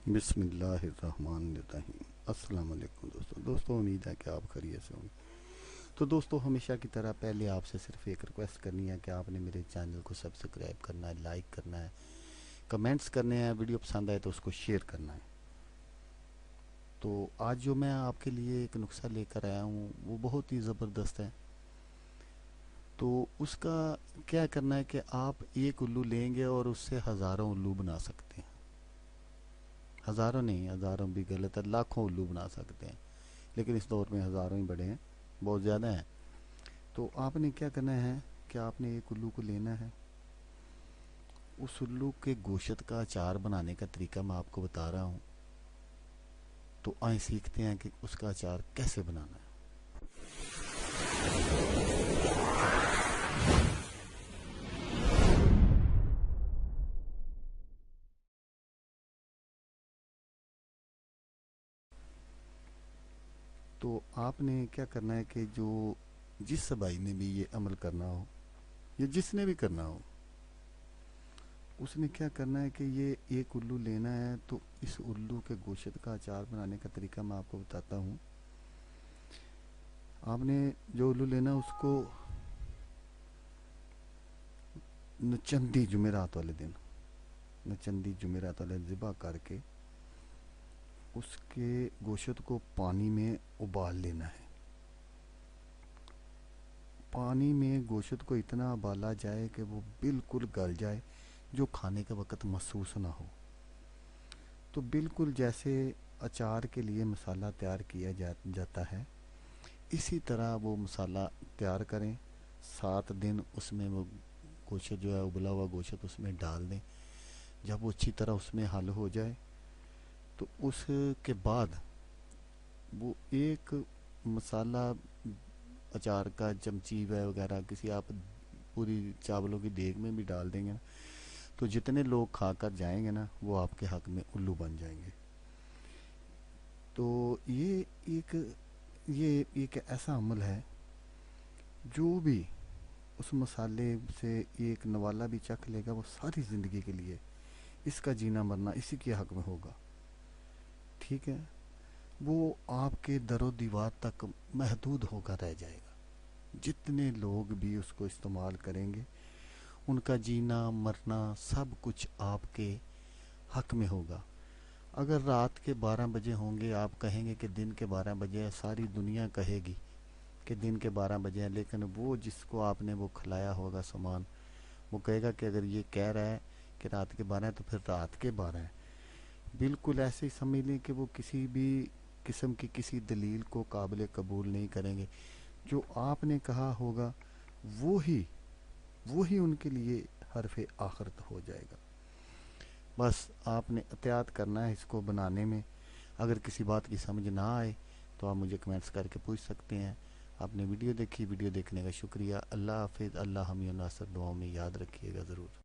بسم اللہ الرحمن الرحیم۔ السلام علیکم دوستوں، امید ہے کہ آپ خیریت سے ہوں گے۔ تو دوستوں، ہمیشہ کی طرح پہلے آپ سے صرف ایک ریکویسٹ کرنی ہے کہ آپ نے میرے چینل کو سبسکرائب کرنا ہے، لائک کرنا ہے، کمنٹس کرنے ہیں، ویڈیو پسند آئے تو اس کو شیئر کرنا ہے۔ تو آج جو میں آپ کے لیے ایک نسخہ لے کر آیا ہوں وہ بہت ہی زبردست ہے۔ تو اس کا کیا کرنا ہے کہ آپ ایک الو لیں گے اور اس سے ہزاروں الو بنا سکتے ہیں۔ ہزاروں نہیں، ہزاروں بھی غلط ہے، لاکھوں الو بنا سکتے ہیں، لیکن اس دور میں ہزاروں ہی بڑے ہیں، بہت زیادہ ہیں۔ تو آپ نے کیا کرنا ہے کہ آپ نے ایک الو کو لینا ہے، اس الو کے گوشت کا اچار بنانے کا طریقہ میں آپ کو بتا رہا ہوں۔ تو آئیں سیکھتے ہیں کہ اس کا اچار کیسے بنانا ہے۔ تو آپ نے کیا کرنا ہے کہ جس بھائی نے بھی یہ عمل کرنا ہو یا جس نے بھی کرنا ہو، اس نے کیا کرنا ہے کہ یہ ایک الو لینا ہے۔ تو اس الو کے گوشت کا اچار بنانے کا طریقہ میں آپ کو بتاتا ہوں۔ آپ نے جو الو لینا اس کو نچندی جمعرات والے دن، نچندی جمعرات والے ذبح کر کے اس کے گوشت کو پانی میں ابال لینا ہے۔ پانی میں گوشت کو اتنا ابالا جائے کہ وہ بالکل گل جائے، جو کھانے کے وقت محسوس نہ ہو۔ تو بالکل جیسے اچار کے لیے مسالہ تیار کیا جاتا ہے، اسی طرح وہ مسالہ تیار کریں۔ 7 دن اس میں وہ گوشت جو ہے، ابلا ہوا گوشت اس میں ڈال دیں۔ جب وہ اچھی طرح اس میں حل ہو جائے تو اس کے بعد وہ ایک مسالہ اچار کا چمچی وغیرہ کسی آپ پوری چاولوں کی دیگ میں بھی ڈال دیں گے نا، تو جتنے لوگ کھا کر جائیں گے نا وہ آپ کے حق میں الو بن جائیں گے۔ تو یہ ایک ایسا عمل ہے، جو بھی اس مسالے سے ایک نوالا بھی چکھ لے گا وہ ساری زندگی کے لیے اس کا جینا مرنا اسی کے حق میں ہوگا۔ ٹھیک ہے، وہ آپ کے در و دیوار تک محدود ہو کر رہ جائے گا۔ جتنے لوگ بھی اس کو استعمال کریں گے ان کا جینا مرنا سب کچھ آپ کے حق میں ہوگا۔ اگر رات کے 12 بجے ہوں گے، آپ کہیں گے کہ دن کے 12 بجے ہیں، ساری دنیا کہے گی کہ دن کے 12 بجے ہیں، لیکن وہ جس کو آپ نے وہ کھلایا ہوگا سامان، وہ کہے گا کہ اگر یہ کہہ رہا ہے کہ رات کے 12 ہیں تو پھر رات کے 12 ہیں۔ بالکل ایسے ہی سمجھ لیں کہ وہ کسی بھی قسم کی کسی دلیل کو قابل قبول نہیں کریں گے۔ جو آپ نے کہا ہوگا وہی ان کے لیے حرف آخرت ہو جائے گا۔ بس آپ نے احتیاط کرنا ہے اس کو بنانے میں۔ اگر کسی بات کی سمجھ نہ آئے تو آپ مجھے کمنٹس کر کے پوچھ سکتے ہیں۔ آپ نے ویڈیو دیکھی، ویڈیو دیکھنے کا شکریہ۔ اللہ حافظ۔ اللہ حمی و ناصر، دعاؤں میں یاد رکھیے گا ضرور۔